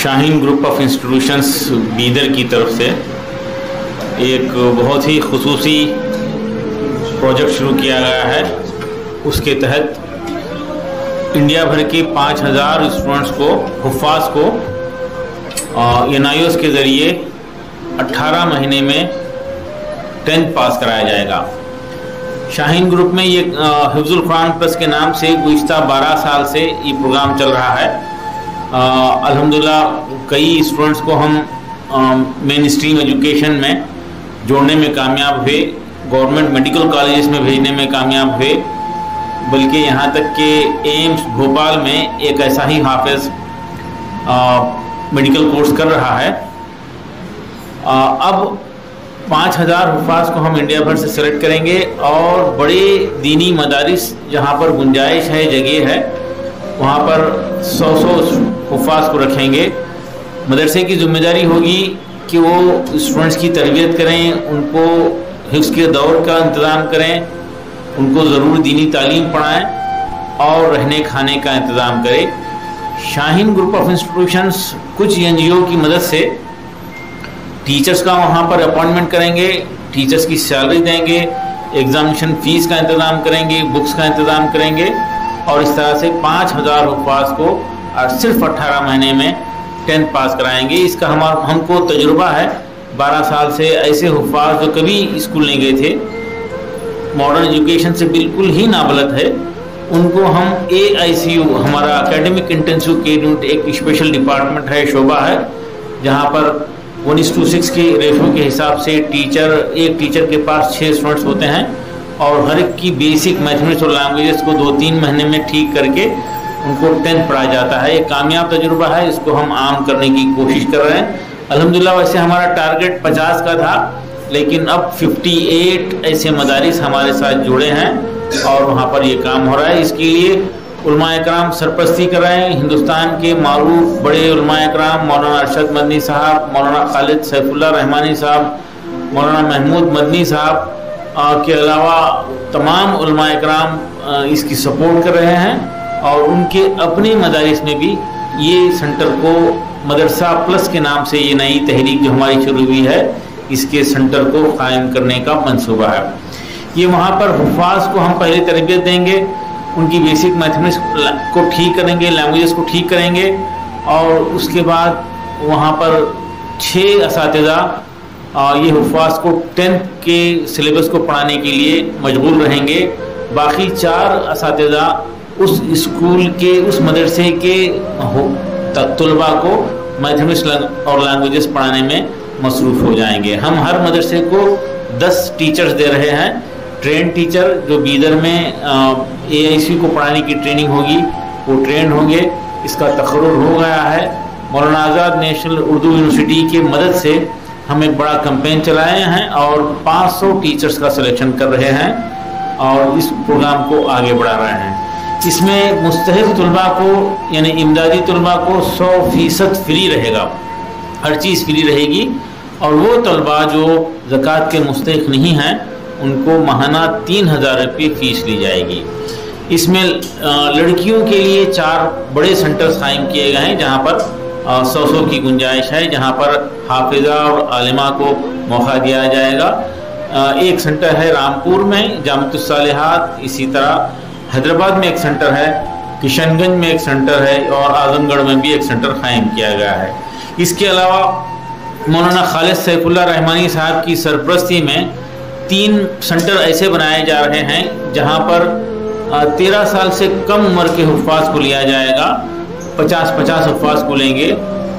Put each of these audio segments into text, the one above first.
Shaheen group of institutions Bidar की तरफ से एक बहुत ही खुसूसी प्रोजेक्ट शुरू किया गया है। उसके तहत इंडिया भर के 5000 स्टूडेंट्स को, हुफ़ाज़ को NIOS के ज़रिए 18 महीने में 10th पास कराया जाएगा। शाहीन ग्रुप में ये हिफ्ज़ुल कुरान प्लस के नाम से गुज़िश्ता 12 साल से ये प्रोग्राम चल रहा है। अल्हम्दुलिल्लाह कई स्टूडेंट्स को हम मेन स्ट्रीम एजुकेशन में जोड़ने में कामयाब हुए, गवर्नमेंट मेडिकल कॉलेजेस में भेजने में कामयाब हुए, बल्कि यहाँ तक कि एम्स भोपाल में एक ऐसा ही हाफिज़ मेडिकल कोर्स कर रहा है। अब 5000 हुफ़ाज़ को हम इंडिया भर से सेलेक्ट करेंगे और बड़े दीनी मदारिस जहाँ पर गुंजाइश है, जगह है, वहाँ पर 100 हुफ़ाज़ को रखेंगे। मदरसे की ज़िम्मेदारी होगी कि वो स्टूडेंट्स की तरबियत करें, उनको हिफ्ज़ के दौर का इंतज़ाम करें, उनको ज़रूर दीनी तालीम पढ़ाएं और रहने खाने का इंतज़ाम करें। शाहीन ग्रुप ऑफ इंस्टीट्यूशंस कुछ NGO की मदद से टीचर्स का वहाँ पर अपॉइंटमेंट करेंगे, टीचर्स की सैलरी देंगे, एग्ज़ामिनेशन फ़ीस का इंतज़ाम करेंगे, बुक्स का इंतज़ाम करेंगे और इस तरह से 5000 हुफ़ाज़ को सिर्फ 18 महीने में 10th पास कराएंगे। इसका हमको तजुर्बा है 12 साल से। ऐसे हुफ़ाज़ जो कभी स्कूल नहीं गए थे, मॉडर्न एजुकेशन से बिल्कुल ही नाबलद है, उनको हम AICU, हमारा एकेडमिक इंटेंसिव केयर यूनिट, एक स्पेशल डिपार्टमेंट है, शोबा है, जहाँ पर 1:6 के रेशो के हिसाब से एक टीचर के पास 6 स्टूडेंट्स होते हैं और हर एक की बेसिक मैथमेटिक्स और लैंग्वेजेस को 2-3 महीने में ठीक करके उनको 10th पढ़ाया जाता है। एक कामयाब तजुर्बा है, इसको हम आम करने की कोशिश कर रहे हैं। अल्हम्दुलिल्लाह वैसे हमारा टारगेट 50 का था, लेकिन अब 58 ऐसे मदारिस हमारे साथ जुड़े हैं और वहाँ पर ये काम हो रहा है। इसके लिए उलमा इकराम सरपरस्ती कर रहे हैं। हिंदुस्तान के मारूफ बड़े उलमा इकराम मौलाना अरशद मदनी साहब, मौलाना खालिद सैफुल्लाह रहमानी साहब, मौलाना महमूद मदनी साहब के अलावा तमाम उलमा इकराम इसकी सपोर्ट कर रहे हैं और उनके अपने मदारिस में भी ये सेंटर को मदरसा प्लस के नाम से ये नई तहरीक जो हमारी शुरू हुई है, इसके सेंटर को कायम करने का मंसूबा है। ये वहाँ पर हुफ़ाज़ को हम पहले तरबियत देंगे, उनकी बेसिक मैथमेटिक्स को ठीक करेंगे, लैंग्वेजेस को ठीक करेंगे और उसके बाद वहाँ पर 6 असातिज़ा ये हुफ़ाज़ को 10th के सिलेबस को पढ़ाने के लिए मशगूल रहेंगे। बाकी 4 असातिज़ा उस स्कूल के, उस मदरसे के तलबा को मैथमेटिक्स और लैंग्वेजेस पढ़ाने में मसरूफ़ हो जाएंगे। हम हर मदरसे को 10 टीचर्स दे रहे हैं, ट्रेन टीचर जो बीदर में AICU को पढ़ाने की ट्रेनिंग होगी, वो ट्रेंड होंगे। इसका तकर्रुर हो गया है। मौलाना आज़ाद नेशनल उर्दू यूनिवर्सिटी की मदद से हम एक बड़ा कैंपेन चलाए हैं और 500 टीचर्स का सिलेक्शन कर रहे हैं और इस प्रोग्राम को आगे बढ़ा रहे हैं। इसमें मुस्तहिक़ तलबा को, यानी इमदादी तलबा को 100% फ्री रहेगा, हर चीज़ फ्री रहेगी और वो तलबा जो ज़कात के मुस्तहिक़ नहीं हैं उनको माहाना 3000 रुपये फ़ीस ली जाएगी। इसमें लड़कियों के लिए 4 बड़े सेंटर्स कायम किए गए हैं जहाँ पर 100 की गुंजाइश है, जहाँ पर हाफिज़ा और आलिमा को मौका दिया जाएगा। एक सेंटर है रामपुर में जामिअतुस सालिहात, इसी तरह हैदराबाद में एक सेंटर है, किशनगंज में एक सेंटर है और आजमगढ़ में भी एक सेंटर कायम किया गया है। इसके अलावा मौलाना खालिद सैफुल्लाह रहमानी साहब की सरपरस्ती में 3 सेंटर ऐसे बनाए जा रहे हैं जहां पर 13 साल से कम उम्र के हुफ़ाज़ को लिया जाएगा, 50-50 हुफ़ाज़ को लेंगे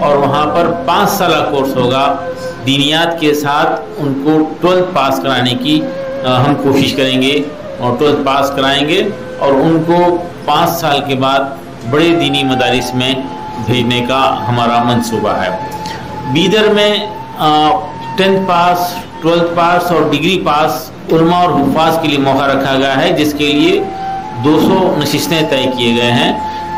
और वहां पर 5 साल कोर्स होगा। दीनियात के साथ उनको 12th पास कराने की हम कोशिश करेंगे और 12th पास कराएंगे और उनको 5 साल के बाद बड़े दीनी मदारिस में भेजने का हमारा मंसूबा है। बीदर में 10th पास, 12th पास और डिग्री पास उलमा और हुफ़ाज़ के लिए मौका रखा गया है, जिसके लिए 200 नशिस्तें तय किए गए हैं।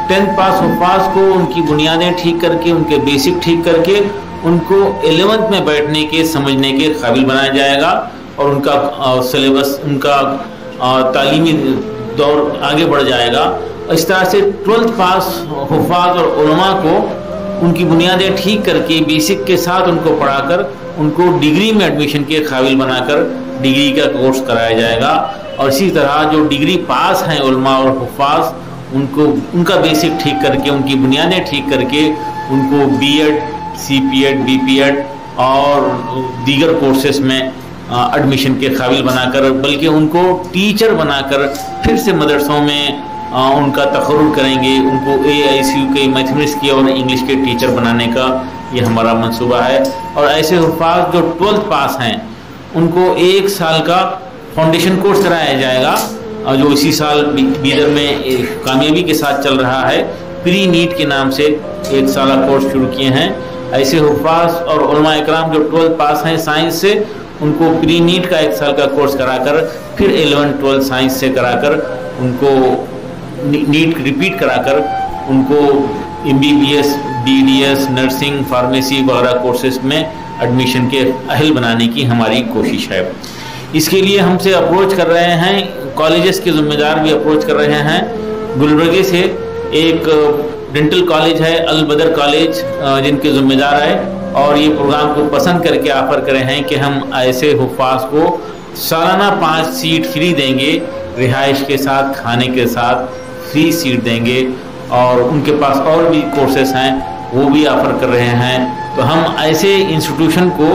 10th पास हुफ़ाज़ को उनकी बुनियादें ठीक करके, उनके बेसिक ठीक करके उनको 11th में बैठने के, समझने के काबिल बनाया जाएगा और उनका सिलेबस, उनका तालीमी दौर आगे बढ़ जाएगा। इस तरह से 12th पास हुफ़ाज़ और उलमा को उनकी बुनियादें ठीक करके बेसिक के साथ उनको पढ़ाकर उनको डिग्री में एडमिशन के काबिल बनाकर डिग्री का कोर्स कराया जाएगा। और इसी तरह जो डिग्री पास हैं उलमा और हुफ़ाज़ उनको उनका बेसिक ठीक करके उनकी बुनियादें ठीक करके उनको बीएड, सीपीएड, बीपीएड और दीगर कोर्सेस में एडमिशन के काबिल बनाकर, बल्कि उनको टीचर बनाकर फिर से मदरसों में उनका तखर्रुज करेंगे। उनको AICU के मैथमेटिक्स की और इंग्लिश के टीचर बनाने का ये हमारा मंसूबा है। और ऐसे हुफ़ाज़ जो 12th पास हैं उनको 1 साल का फाउंडेशन कोर्स कराया जाएगा, जो इसी साल बीदर में कामयाबी के साथ चल रहा है। प्री नीट के नाम से 1 साल कोर्स शुरू किए हैं। ऐसे हुफ़ाज़ और उलमा इकराम जो 12th पास हैं साइंस से, उनको प्री नीट का 1 साल का कोर्स कराकर फिर 11th 12th साइंस से कराकर उनको नीट रिपीट कराकर उनको MBBS, DDS, नर्सिंग, फार्मेसी वगैरह कोर्सेज में एडमिशन के अहल बनाने की हमारी कोशिश है। इसके लिए हमसे अप्रोच कर रहे हैं, कॉलेजेस के ज़िम्मेदार भी अप्रोच कर रहे हैं। गुलबर्गे से एक डेंटल कॉलेज है, अल बदर कॉलेज, जिनके ज़िम्मेदार है और ये प्रोग्राम को पसंद करके ऑफ़र करे हैं कि हम ऐसे हुफ़ाज़ को सालाना 5 सीट फ्री देंगे, रिहाइश के साथ, खाने के साथ फ्री सीट देंगे। और उनके पास और भी कोर्सेस हैं वो भी ऑफ़र कर रहे हैं। तो हम ऐसे इंस्टीट्यूशन को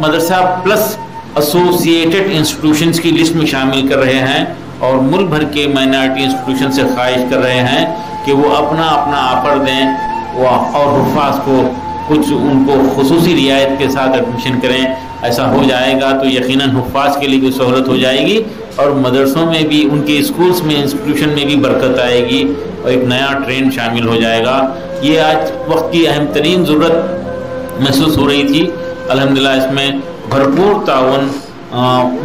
मदरसा प्लस एसोसिएटेड इंस्टीट्यूशंस की लिस्ट में शामिल कर रहे हैं और मुल्क भर के माइनॉरिटी इंस्टीट्यूशन से ख्वाहिश कर रहे हैं कि वो अपना ऑफ़र दें और हुफ़ाज़ को कुछ उनको खुसूसी रियायत के साथ एडमिशन करें। ऐसा हो जाएगा तो यकीनन हुफ़ाज़ के लिए भी सहूलत हो जाएगी और मदरसों में भी, उनके स्कूल्स में, इंस्टीट्यूशन में भी बरकत आएगी और एक नया ट्रेंड शामिल हो जाएगा। ये आज वक्त की अहम तरीन ज़रूरत महसूस हो रही थी। अल्हम्दुलिल्लाह इसमें भरपूर ताउन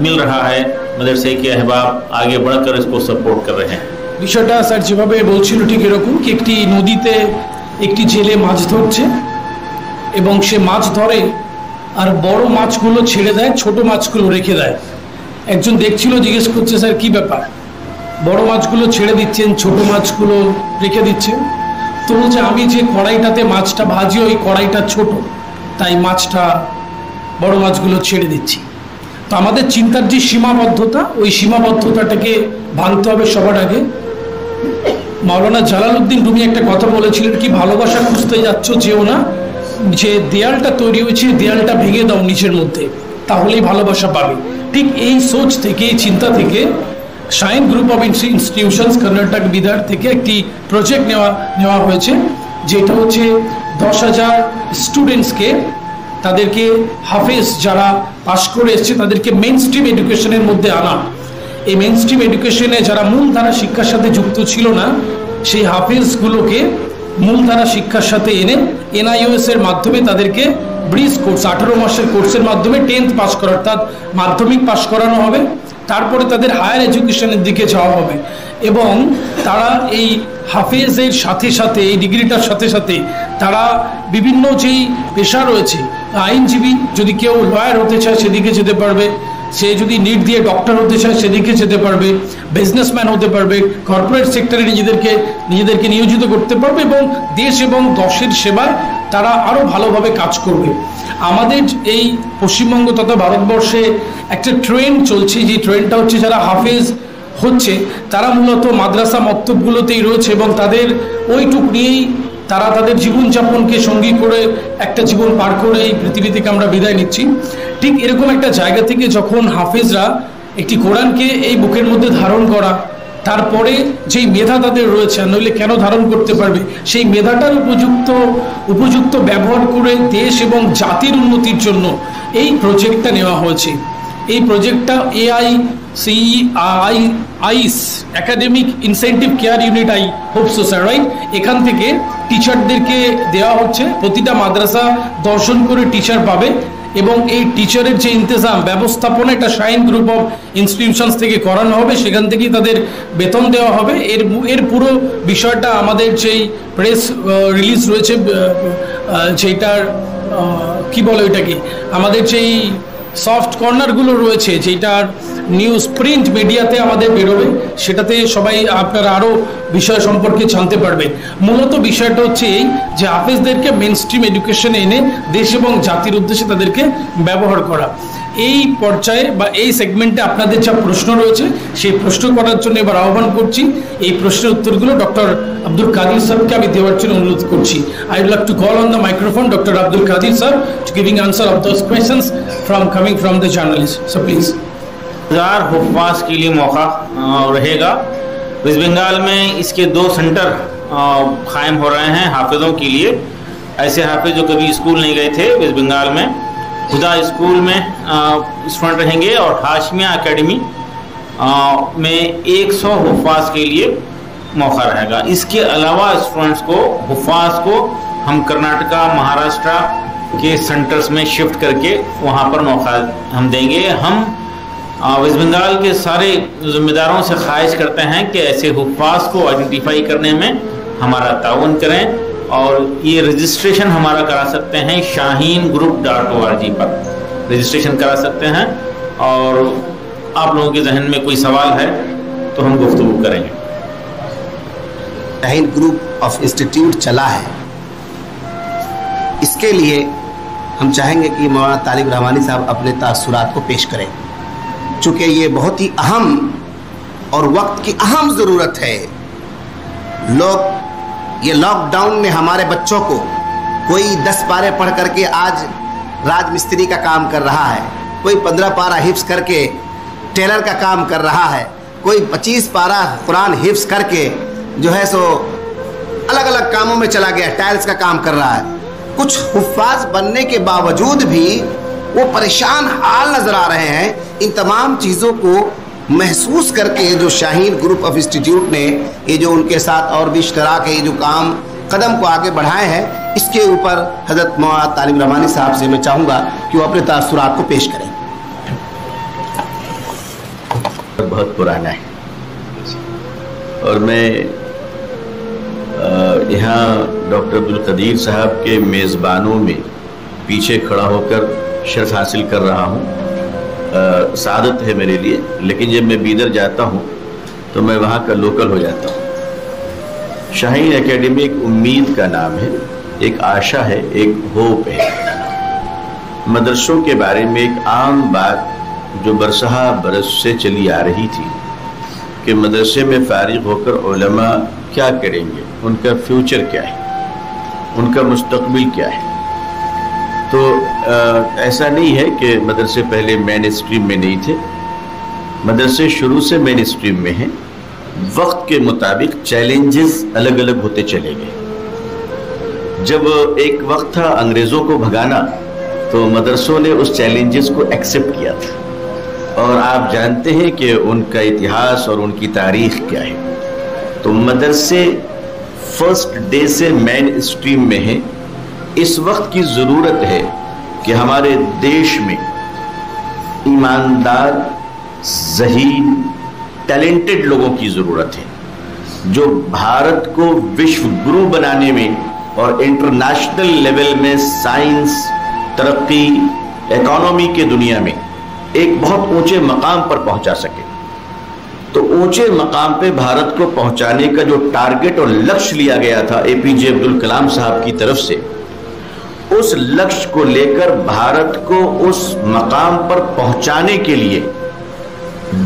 मिल रहा है। मदरसे के अहबाब आगे बढ़कर इसको सपोर्ट कर रहे हैं। বিষয়টা স্যার যেভাবে বলছিল ঠিক এরকম কি একটি নদীতে একটি জেলে মাছ ধরছে এবং সে মাছ ধরে আর বড় মাছগুলো ছেড়ে দেয়, ছোট মাছগুলো রেখে দেয়। একজন দেখছিল, জিজ্ঞেস করছে স্যার কি ব্যাপার, বড় মাছগুলো ছেড়ে দিচ্ছেন, ছোট মাছগুলো রেখে দিচ্ছেন? তো বলছে আমি যে কড়াইটাতে মাছটা ভাজি ওই কড়াইটা ছোট, তাই মাছটা বড় মাছগুলো ছেড়ে দিচ্ছি। তো আমাদের চিন্তার যে সীমাবদ্ধতা, ওই সীমাবদ্ধতাটাকে ভাঙতে হবে সবার আগে। মাওলানা জালালউদ্দিন রুমি একটা কথা বলেছিলেন কি, ভালোবাসা খুঁজতে যাচ্ছ যেও না, যে দেয়ালটা তৈরি হয়েছে দেয়ালটা ভেঙে দাও নিচের মধ্যে, তাহলেই ভালোবাসা পাবে। ঠিক এই সোচ থেকে, এই চিন্তা থেকে Shine group of institutions Karnataka Bidar থেকে একটি প্রজেক্ট নেওয়া হয়েছে, যেটা হচ্ছে 10,000 স্টুডেন্টসকে, তাদেরকে হাফেজ যারা পাশ করে এসছে তাদেরকে মেইন স্ট্রিম এডুকেশনের মধ্যে আনা। এই মেইন স্ট্রিম এডুকেশনে যারা মূলধারা শিক্ষার সাথে যুক্ত ছিল না, সেই হাফেজগুলোকে মূলধারা শিক্ষার সাথে এনে NIOS এর মাধ্যমে তাদেরকে ব্রিজ কোর্স 18 মাসের কোর্সের মাধ্যমে 10th পাস করা, অর্থাৎ মাধ্যমিক পাস করানো হবে। তারপরে তাদের হায়ার এডুকেশনের দিকে যাওয়া হবে এবং তারা এই হাফেজের সাথে সাথে, এই ডিগ্রিটার সাথে সাথে তারা বিভিন্ন যেই পেশা রয়েছে, আইনজীবী, যদি কেউ লয়ার হতে চায় সেদিকে যেতে পারবে, সে যদি নিট দিয়ে ডক্টর হতে চায় সেদিকে যেতে পারবে, বিজনেসম্যান হতে পারবে, কর্পোরেট সেক্টরে নিজেদেরকে নিয়োজিত করতে পারবে এবং দেশ এবং দশের সেবায় তারা আরও ভালোভাবে কাজ করবে। আমাদের এই পশ্চিমবঙ্গ তথা ভারতবর্ষে একটা ট্রেন্ড চলছে, যে ট্রেন্ডটা হচ্ছে যারা হাফেজ হচ্ছে তারা মূলত মাদ্রাসা মক্তবগুলোতেই রয়েছে এবং তাদের ওইটুক নিয়েই তারা তাদের জীবনযাপনকে সঙ্গী করে একটা জীবন পার করে এই পৃথিবী থেকে আমরা বিদায় নিচ্ছি। ঠিক এরকম একটা জায়গা থেকে যখন হাফেজরা একটি কোরআনকে এই বুকের মধ্যে ধারণ করা, তারপরে যেই মেধা তাদের রয়েছে, নইলে কেন ধারণ করতে পারবে, সেই মেধাটার উপযুক্ত ব্যবহার করে দেশ এবং জাতির উন্নতির জন্য এই প্রজেক্টটা নেওয়া হয়েছে। এই প্রজেক্টটা AICEIS academic incentive care unit, I hope so sir, right, এখান থেকে টিচারদেরকে দেওয়া হচ্ছে। প্রতিটা মাদ্রাসা 10 জন করে টিচার পাবে এবং এই টিচারের যে ইন্তজাম ব্যবস্থাপনা, এটা শাইন গ্রুপ অফ ইনস্টিটিউশনস থেকে করানো হবে, সেখান থেকেই তাদের বেতন দেওয়া হবে। এর পুরো বিষয়টা আমাদের যেই প্রেস রিলিজ রয়েছে, যেটার কি বলে ওইটাকে, আমাদের যেই সফট কর্নারগুলো রয়েছে, যেটার নিউজ প্রিন্ট মিডিয়াতে আমাদের বেরোবে, সেটাতে সবাই আপনারা আরও বিষয় সম্পর্কে জানতে পারবেন। মূলত বিষয়টা হচ্ছে এই যে হাফেজদেরকে মেন স্ট্রিম এডুকেশনে এনে দেশ এবং জাতির উদ্দেশ্যে তাদেরকে ব্যবহার করা। এই পর্যায়ে বা এই সেগমেন্টে আপনাদের যা প্রশ্ন রয়েছে সেই প্রশ্ন করার জন্য এবার আহ্বান করছি। এই প্রশ্নের উত্তরগুলো ডক্টর আব্দুল কাদির সাহেবকে আমি দেওয়ার জন্য অনুরোধ করছি। I would like to call on the microphone doctor Abdul Kadir sir to giving answer of those questions coming from the journalists. So please. हजार हुफ़ाज़ के लिए मौका रहेगा। वेस्ट बंगाल में इसके 2 सेंटर कायम हो रहे हैं हाफिज़ों के लिए। ऐसे हाफिज़ जो कभी स्कूल नहीं गए थे वेस्ट बंगाल में, खुदा स्कूल में स्टूडेंट रहेंगे और हाशमिया एकेडमी में 100 हुफ़ाज़ के लिए मौका रहेगा। इसके अलावा स्टूडेंट्स को हुफ़ाज़ को हम कर्नाटका महाराष्ट्र के सेंटर्स में शिफ्ट करके वहाँ पर मौका हम देंगे। हम वेस्ट बंगाल के सारे ज़िम्मेदारों से ख्वाहिश करते हैं कि ऐसे हुफ़ाज़ को आइडेंटिफाई करने में हमारा ताउन करें और ये रजिस्ट्रेशन हमारा करा सकते हैं shaheengroup.org पर रजिस्ट्रेशन करा सकते हैं। और आप लोगों के जहन में कोई सवाल है तो हम गुफ्तगू करेंगे। शाहीन ग्रुप ऑफ इंस्टीट्यूट चला है, इसके लिए हम चाहेंगे कि मौलाना तालिब रहमानी साहब अपने तासुरात को पेश करें, चूँकि ये बहुत ही अहम और वक्त की अहम ज़रूरत है। ये लॉकडाउन में हमारे बच्चों को कोई 10 पारे पढ़ करके आज राजमिस्त्री का काम कर रहा है, कोई 15 पारा हिफ्स करके टेलर का काम कर रहा है, कोई 25 पारा कुरान हिफ्स करके जो है सो अलग अलग कामों में चला गया, टाइल्स का काम कर रहा है। कुछ हुफ़ाज़ बनने के बावजूद भी वो परेशान हाल नज़र आ रहे हैं। इन तमाम चीज़ों को महसूस करके जो शाहीन ग्रुप ऑफ इंस्टीट्यूट ने ये जो उनके साथ और भी इश्तराक है, ये जो काम कदम को आगे बढ़ाए हैं, इसके ऊपर हज़रत मौलाना तालिब रहमानी साहब से मैं चाहूँगा कि वो अपने तासुरात को पेश करें। बहुत पुराना है और मैं यहाँ डॉक्टर अब्दुल कदीर साहब के मेज़बानों में पीछे खड़ा होकर शर्फ हासिल कर रहा हूँ। सादत है मेरे लिए, लेकिन जब मैं बीदर जाता हूँ तो मैं वहाँ का लोकल हो जाता हूँ। शाहीन एकेडमी एक उम्मीद का नाम है, एक आशा है, एक होप है। मदरसों के बारे में एक आम बात जो बरसहा बरस से चली आ रही थी कि मदरसे में फारिग होकर उलमा क्या करेंगे, उनका फ्यूचर क्या है, उनका मुस्तकबिल क्या है। तो ऐसा नहीं है कि मदरसे पहले मेन स्ट्रीम में नहीं थे, मदरसे शुरू से मेन स्ट्रीम में हैं। वक्त के मुताबिक चैलेंजेस अलग अलग होते चले गए। जब एक वक्त था अंग्रेज़ों को भगाना, तो मदरसों ने उस चैलेंजेस को एक्सेप्ट किया था और आप जानते हैं कि उनका इतिहास और उनकी तारीख क्या है। तो मदरसे फर्स्ट डे से मेन स्ट्रीम में हैं। इस वक्त की ज़रूरत है कि हमारे देश में ईमानदार, ज़हीन, टैलेंटेड लोगों की ज़रूरत है जो भारत को विश्व गुरु बनाने में और इंटरनेशनल लेवल में साइंस, तरक्की, इकोनॉमी के दुनिया में एक बहुत ऊंचे मकाम पर पहुंचा सके। तो ऊंचे मकाम पे भारत को पहुंचाने का जो टारगेट और लक्ष्य लिया गया था APJ अब्दुल कलाम साहब की तरफ से, उस लक्ष्य को लेकर भारत को उस मकाम पर पहुंचाने के लिए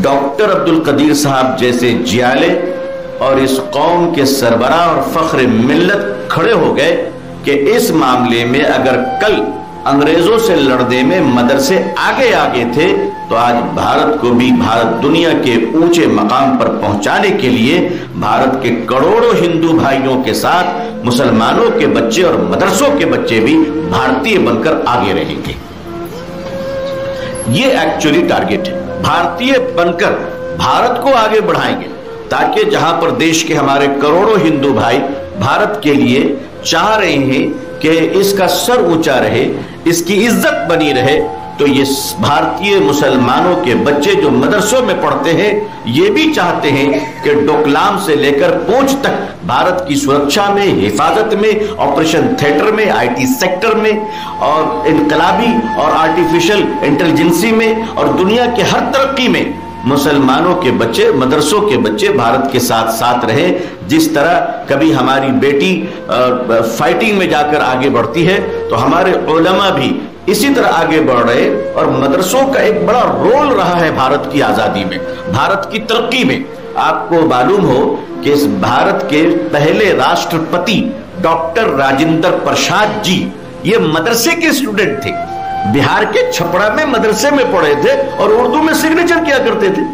डॉक्टर अब्दुल कदीर साहब जैसे जियाले और इस कौम के सरबराह और फख्र मिल्लत खड़े हो गए कि इस मामले में अगर कल अंग्रेजों से लड़ने में मदरसे आगे आगे थे, तो आज भारत को भी भारत दुनिया के ऊंचे मकाम पर पहुंचाने के लिए भारत के करोड़ों हिंदू भाइयों के साथ मुसलमानों के बच्चे और मदरसों के बच्चे भी भारतीय बनकर आगे रहेंगे। ये एक्चुअली टारगेट है। भारतीय बनकर भारत को आगे बढ़ाएंगे ताकि जहां पर देश के हमारे करोड़ों हिंदू भाई भारत के लिए चाह रहे हैं कि इसका सर ऊंचा रहे, इसकी इज्जत बनी रहे, تو یہ بھارतीय मुसलमानों के बच्चे जो मदरसों में पढ़ते हैं ये भी चाहते हैं कि डोकलाम से लेकर पूंछ तक भारत की सुरक्षा में, हिफाजत में, ऑपरेशन थिएटर में, आईटी सेक्टर में और इनकलाबी और आर्टिफिशियल इंटेलिजेंसी में और दुनिया के हर तरक्की में मुसलमानों के बच्चे, मदरसों के बच्चे भारत के साथ साथ रहे। जिस तरह कभी हमारी बेटी फाइटिंग में जाकर आगे बढ़ती है तो हमारे उलमा भी इसी तरह आगे बढ़ रहे और मदरसों का एक बड़ा रोल रहा है भारत की आजादी में, भारत की तरक्की में। आपको मालूम हो कि इस भारत के पहले राष्ट्रपति डॉक्टर राजेंद्र प्रसाद जी ये मदरसे के स्टूडेंट थे, बिहार के छपरा में मदरसे में पढ़े थे और उर्दू में सिग्नेचर किया करते थे।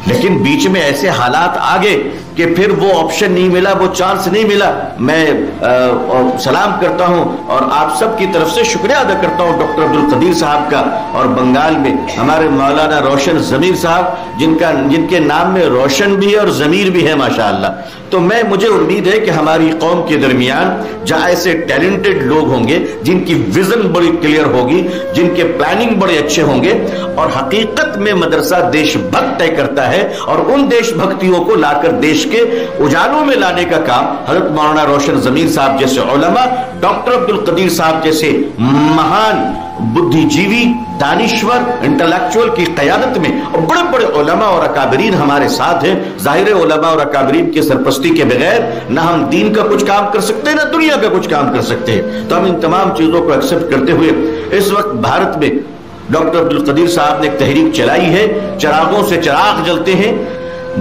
लेकिन बीच में ऐसे हालात आ गए कि फिर वो ऑप्शन नहीं मिला, वो चांस नहीं मिला। मैं सलाम करता हूं और आप सब की तरफ से शुक्रिया अदा करता हूं डॉक्टर अब्दुल कदीर साहब का और बंगाल में हमारे मौलाना रोशन ज़मीर साहब जिनके नाम में रोशन भी है और ज़मीर भी है माशाअल्लाह। तो मुझे उम्मीद है कि हमारी कौम के दरमियान जहां ऐसे टैलेंटेड लोग होंगे जिनकी विजन बड़ी क्लियर होगी, जिनके प्लानिंग बड़े अच्छे होंगे और हकीकत में मदरसा देशभक्त तय करता है और उन देशभक्तियों को लाकर देश के उजालों में लाने का काम हजरत मौलाना रोशन ज़मीर साहब जैसे उलमा, डॉक्टर अब्दुल कदीर साहब जैसे महान बुद्धिजीवी, दानिश्वर, इंटेलेक्चुअल की क़यादत में और बड़े बड़े उलमा और अकाबरीन हमारे साथ हैं। जाहिर है उलमा और अकाबरीन की सरपरस्ती के बगैर ना हम दीन का कुछ काम कर सकते हैं ना दुनिया का कुछ काम कर सकते हैं। तो हम इन तमाम चीजों को एक्सेप्ट करते हुए इस वक्त भारत में डॉक्टर अब्दुल कदीर साहब ने एक तहरीक चलाई है, चिरागों से चिराग जलते हैं।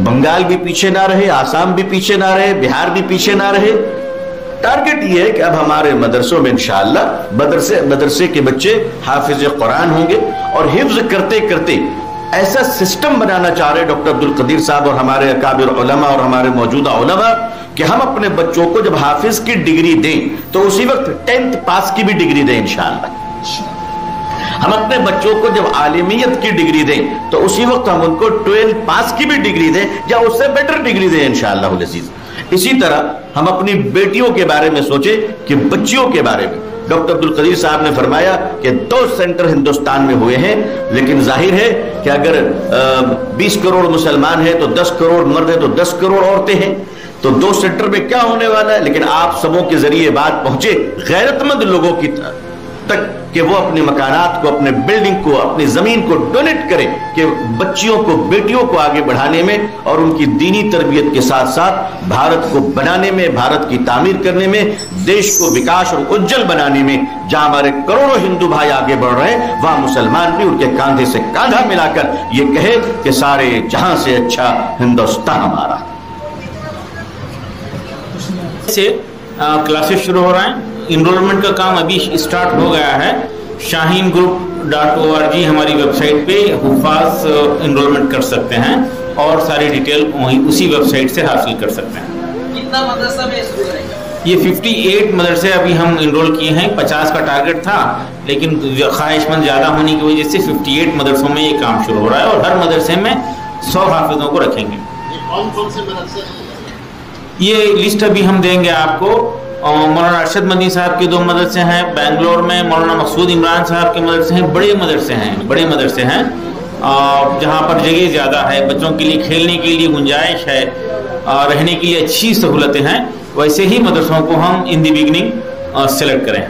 बंगाल भी पीछे ना रहे, आसाम भी पीछे ना रहे, बिहार भी पीछे ना रहे। टारगेट ये है कि अब हमारे मदरसों में इंशाअल्लाह मदरसे के बच्चे हाफिज कुरान होंगे और हिफ्ज करते करते ऐसा सिस्टम बनाना चाह रहे डॉक्टर अब्दुल कदीर साहब और हमारे अकाबिर उलमा और हमारे मौजूदा उलमा कि हम अपने बच्चों को जब हाफिज की डिग्री दें तो उसी वक्त 10th पास की भी डिग्री दें इंशाअल्लाह। हम अपने बच्चों को जब आलिमियत की डिग्री दें तो उसी वक्त हम उनको 12 पास की भी डिग्री दें या उससे बेटर डिग्री दें इंशाअल्लाह अज़ीज़। इसी तरह हम अपनी बेटियों के बारे में सोचे कि बच्चियों के बारे में डॉक्टर अब्दुल कदीर साहब ने फरमाया कि 2 सेंटर हिंदुस्तान में हुए हैं, लेकिन जाहिर है कि अगर 20 करोड़ मुसलमान हैं तो 10 करोड़ मर्द हैं तो 10 करोड़ औरतें हैं, तो 2 सेंटर में क्या होने वाला है। लेकिन आप सबों के जरिए बात पहुंचे गैरतमंद लोगों की तक कि वो अपने मकानात को, अपने बिल्डिंग को, अपनी जमीन को डोनेट करें कि बच्चियों को, बेटियों को आगे बढ़ाने में और उनकी दीनी तरबियत के साथ साथ भारत को बनाने में, भारत की तामीर करने में, देश को विकास और उज्जवल बनाने में। जहां हमारे करोड़ों हिंदू भाई आगे बढ़ रहे हैं वहां मुसलमान भी उनके कांधे से कांधा मिलाकर ये कहे कि सारे जहां से अच्छा हिंदुस्तान हमारा। क्लासेस शुरू हो रहे हैं, इनरोलमेंट का काम अभी स्टार्ट हो गया है। shaheengroup.org हमारी वेबसाइट पे हुफाज इनरोलमेंट कर सकते हैं और सारी डिटेल वहीं उसी वेबसाइट से हासिल कर सकते हैं। कितना मदरसा में शुरू करेंगे? ये 58 मदरसे अभी हम इनरोल किए हैं। 50 का टारगेट था, लेकिन ख्वाहिशमंद ज़्यादा होने की वजह से 58 मदरसों में ये काम शुरू हो रहा है और हर मदरसे में 100 हाफिजों को रखेंगे। कौन कौन से मदरसे? ये लिस्ट अभी हम देंगे आपको। मौलाना अरशद मदनी साहब के 2 मदरसे हैं, बेंगलोर में मौलाना मकसूद इमरान साहब के मदरसे हैं। बड़े मदरसे हैं जहाँ पर जगह ज़्यादा है, बच्चों के लिए खेलने के लिए गुंजाइश है, रहने के लिए अच्छी सहूलतें हैं। वैसे ही मदरसों को हम इन दी बिगनिंग सेलेक्ट करें।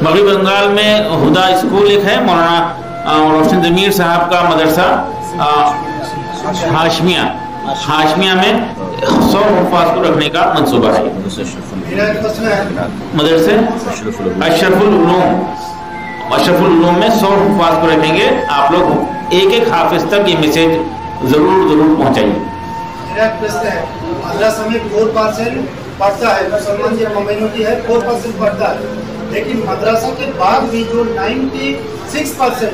मगरबी बंगाल में हुदा स्कूल एक है, मौलाना रोशन ज़मीर साहब का मदरसा हाशमिया में 100 हुफ़ाज़ को रखने का मंसूबा है। मदरसे अशरफुल उलूम में 100 हुफ़ाज़ को रखेंगे। आप लोग एक हाफिज तक ये मैसेज जरूर पहुंचाइए। मदरसा में 4% पढ़ता है, मुसलमान जो माइनॉरिटी है 4% पढ़ता है, लेकिन मदरसा के बाद भी जो 96%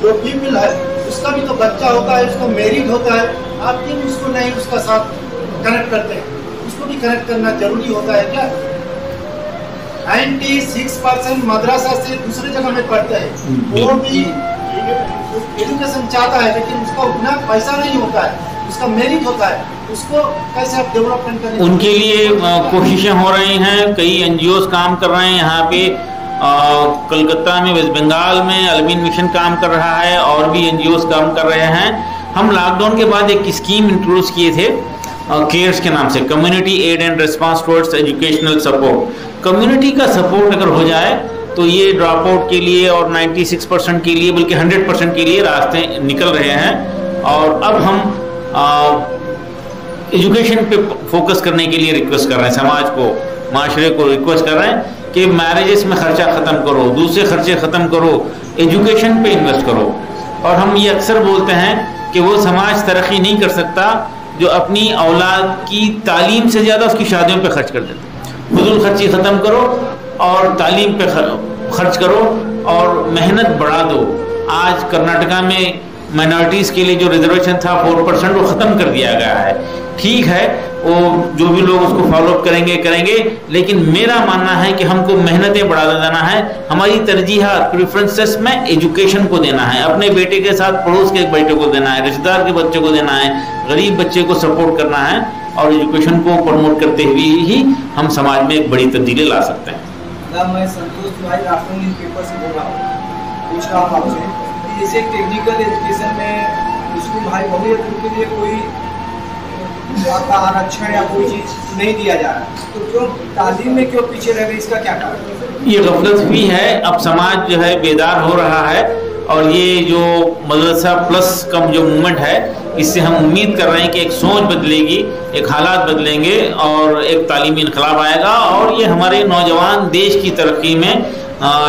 जो पीपल है उसका भी तो बच्चा होता है, उसका मैरिज होता है। आप क्यों उसको नहीं उसका साथ कनेक्ट करते हैं? उसको भी कनेक्ट करना जरूरी होता है क्या? 96% मदरसा से दूसरी जगह में पढ़ते हैं, वो भी एजुकेशन चाहता है लेकिन उसका उतना पैसा नहीं होता है, उसका मैरिज होता है, उसको कैसे आप डेवलपमेंट करें? उनके लिए कोशिशें हो रही हैं, कई NGOs काम कर रहे हैं यहाँ पे कलकत्ता में, वेस्ट बंगाल में अलमीन मिशन काम कर रहा है और भी NGOs काम कर रहे हैं। हम लॉकडाउन के बाद एक स्कीम इंट्रोड्यूस किए थे केयर्स के नाम से, community aid and response towards educational support. Community का सपोर्ट अगर हो जाए तो ये ड्रॉप आउट के लिए और 96% के लिए, बल्कि 100% के लिए रास्ते निकल रहे हैं। और अब हम एजुकेशन पे फोकस करने के लिए रिक्वेस्ट कर रहे हैं, समाज को, माशरे को रिक्वेस्ट कर रहे हैं कि मैरिजेस में खर्चा ख़त्म करो, दूसरे खर्चे ख़त्म करो, एजुकेशन पे इन्वेस्ट करो। और हम ये अक्सर बोलते हैं कि वो समाज तरक्की नहीं कर सकता जो अपनी औलाद की तालीम से ज़्यादा उसकी शादियों पे खर्च कर देते। फजूल खर्ची ख़त्म करो और तालीम पे खर्च करो और मेहनत बढ़ा दो। आज कर्नाटका में माइनॉरिटीज़ के लिए जो रिजर्वेशन था 4% वो ख़त्म कर दिया गया है। ठीक है, वो जो भी लोग उसको फॉलोअप करेंगे, लेकिन मेरा मानना है कि हमको मेहनतें बढ़ा देना है। हमारी तरजीहात, प्रेफरेंसेस में एजुकेशन को देना है, अपने बेटे के साथ पड़ोस के बेटे को देना है, रिश्तेदार के बच्चे को देना है, गरीब बच्चे को सपोर्ट करना है और एजुकेशन को प्रमोट करते हुए ही हम समाज में एक बड़ी तब्दीली ला सकते हैं। मैं संतोष भाई राष्ट्रीय न्यूज़ पेपर से बोल रहा हूँ। पूछ रहा हूँ आपसे कि जैसे टेक्निकल एजुकेशन में स्कूल भाई बहुमत के लिए कोई आरक्षण या कोई चीज नहीं दिया जा रहा है, तो क्यों तालीम में क्यों पीछे रह गए, इसका क्या कारण? ये गफलत भी है। अब समाज जो है बेदार हो रहा है और ये जो मदरसा प्लस कम जो मूवमेंट है, इससे हम उम्मीद कर रहे हैं कि एक सोच बदलेगी, एक हालात बदलेंगे और एक तालीमी इनकलाब आएगा। और ये हमारे नौजवान देश की तरक्की में,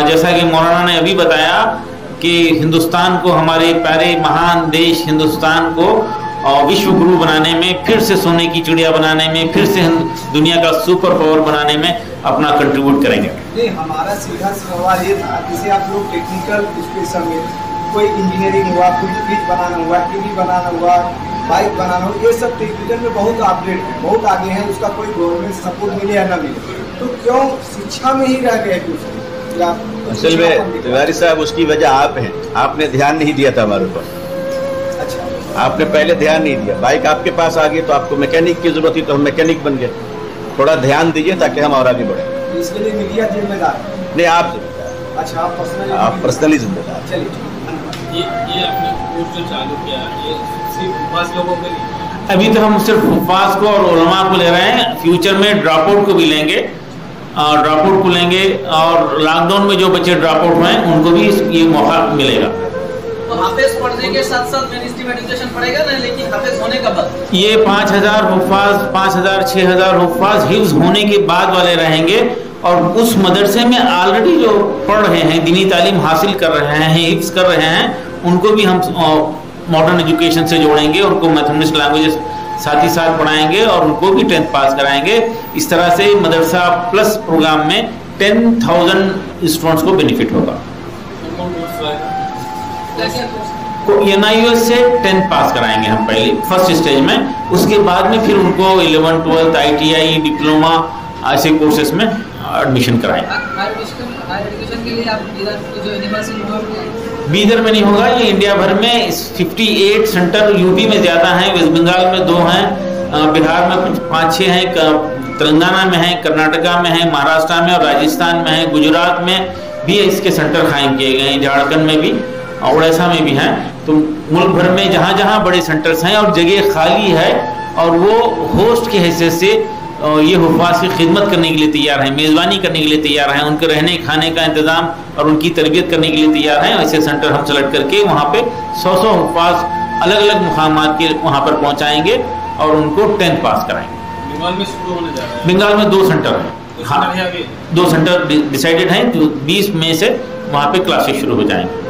जैसा कि मौलाना ने अभी बताया कि हिंदुस्तान को, हमारे प्यारे महान देश हिंदुस्तान को और विश्व गुरु बनाने में, फिर से सोने की चिड़िया बनाने में, फिर से दुनिया का सुपर पावर बनाने में अपना कंट्रीब्यूट करेंगे। नहीं, हमारा सीधा सवाल ये था, जैसे आप लोग टेक्निकल स्पेशल में कोई इंजीनियरिंग हुआ, कोई फ्रिज बनाना हुआ, टीवी बनाना हुआ, बाइक बनाना हुआ, ये सब टेक्निकल में बहुत अपडेट है, बहुत आगे है, उसका कोई गवर्नमेंट सपोर्ट मिले या ना मिले, तो क्यों शिक्षा में ही रह गए? असल में तिवारी साहब, उसकी वजह आप हैं, आपने ध्यान नहीं दिया था हमारे ऊपर। आपने पहले ध्यान नहीं दिया। बाइक आपके पास आ गई तो आपको मैकेनिक की जरूरत थी, तो हम मैकेनिक बन गए। थोड़ा ध्यान दीजिए ताकि हम और आगे बढ़े। इसके लिए मीडिया जिम्मेदार नहीं, आप जिम्मेदार। अच्छा, आप पर्सनली जिम्मेदार। चलिए, ये आपने कोर्स जो चालू किया, ये सिर्फ हुफ्फाज लोगों के लिए? अभी तो हम सिर्फ हुफ्फाज को और उलमा को ले रहे हैं। फ्यूचर में ड्रॉप आउट को भी लेंगे, ड्रॉप आउट को लेंगे और लॉकडाउन में जो बच्चे ड्रॉप आउट हुए हैं उनको भी ये मौका मिलेगा। तो हाफिज पढ़ने के साथ साथ मेनस्ट्रीम एजुकेशन पढ़ेगा ना, लेकिन हाफिज होने का बाद ये 5000 हुफ्फाज, 5000 6000 हुफ्फाज हिफ्ज होने के बाद वाले रहेंगे और उस मदरसे में ऑलरेडी जो पढ़ रहे हैं, दीनी तालीम हासिल कर रहे हैं, हिफ्ज कर रहे हैं, उनको भी हम मॉडर्न एजुकेशन से जोड़ेंगे, उनको मैथमेटिक्स लैंग्वेजेस साथ ही साथ पढ़ाएंगे और उनको भी 10th पास कराएंगे। इस तरह से मदरसा प्लस प्रोग्राम में 10,000 स्टूडेंट्स को बेनिफिट होगा। NIUS से 10th पास कराएंगे हम पहले फर्स्ट स्टेज में, उसके बाद में फिर उनको 11th 12th ITI डिप्लोमा ऐसे कोर्सेज में एडमिशन कराएंगे। बीदर में नहीं होगा, ये इंडिया भर में 58 सेंटर यूपी में ज़्यादा हैं, वेस्ट बंगाल में 2 हैं, बिहार में कुछ 5-6 हैं, तेलंगाना में है, कर्नाटका में है, महाराष्ट्र में और राजस्थान में है, गुजरात में भी इसके सेंटर कायम किए गए हैं, झारखंड में भी, उड़ीसा में भी हैं। तो मुल्क भर में जहाँ जहाँ बड़े सेंटर्स हैं और जगह खाली है और वो होस्ट की हैसियत से ये हुफ्फाज की खिदमत करने के लिए तैयार हैं, मेज़बानी करने के लिए तैयार हैं, उनके रहने खाने का इंतज़ाम और उनकी तरबियत करने के लिए तैयार हैं। ऐसे सेंटर हम सेलेक्ट करके वहाँ पे 100 हुफ्फाज अलग अलग मुकामात के वहाँ पर पहुँचाएंगे और उनको 10th पास कराएंगे। बंगाल में शुरू होने जा रहा है? बंगाल में 2 सेंटर हैं। हाँ, 2 सेंटर डिसाइडेड हैं, जो 20 मई से वहाँ पे क्लासेस शुरू हो जाएंगे।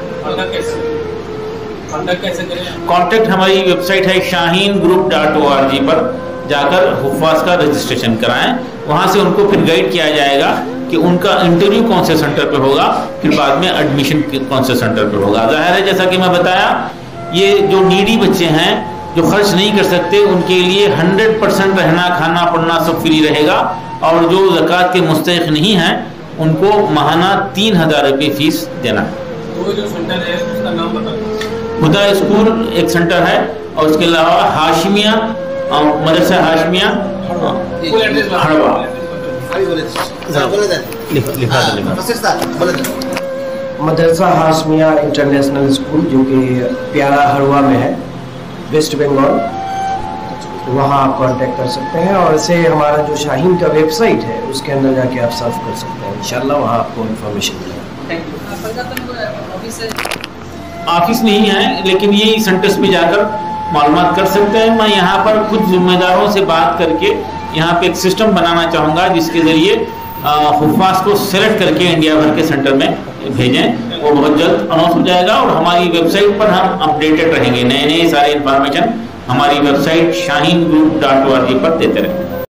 कॉन्टेक्ट हमारी वेबसाइट है shaheengroup.org पर जाकर हुफ्फाज का रजिस्ट्रेशन कराएं, वहाँ से उनको फिर गाइड किया जाएगा कि उनका इंटरव्यू कौन से सेंटर पे होगा, फिर बाद में एडमिशन कौन से सेंटर पे होगा। जाहिर है, जैसा कि मैं बताया, ये जो नीडी बच्चे हैं जो खर्च नहीं कर सकते, उनके लिए 100% रहना खाना पढ़ना सब फ्री रहेगा और जो ज़कात के मुस्तहिक़ नहीं हैं उनको माहाना 3000 रुपये फीस देना है। तो जो सेंटर है उसका नाम बताओ। हुदा स्कूल एक सेंटर है और उसके अलावा हाशमिया मदरसा हाशमिया हड़वा। प्रोफेसर साहब बोले। मदरसा हाशमिया इंटरनेशनल स्कूल जो कि प्यारा हरवा में है, वेस्ट बंगाल, वहाँ आप कांटेक्ट कर सकते हैं। और ऐसे हमारा जो शाहीन का वेबसाइट है उसके अंदर जाके आप सर्च कर सकते हैं, इंशाल्लाह वहाँ आपको इन्फॉर्मेशन मिलेगा। ऑफिस नहीं है लेकिन ये सेंटर्स पे जाकर मालूमात कर सकते हैं। मैं यहाँ पर कुछ जिम्मेदारों से बात करके यहाँ पे एक सिस्टम बनाना चाहूँगा जिसके ज़रिए हुफ़ाज़ को सेलेक्ट करके इंडिया भर के सेंटर में भेजें। वो बहुत जल्द अनाउंस हो जाएगा और हमारी वेबसाइट पर हम अपडेटेड रहेंगे, नए नए सारे इन्फॉर्मेशन हमारी वेबसाइट shaheengroup.org पर देते रहेंगे।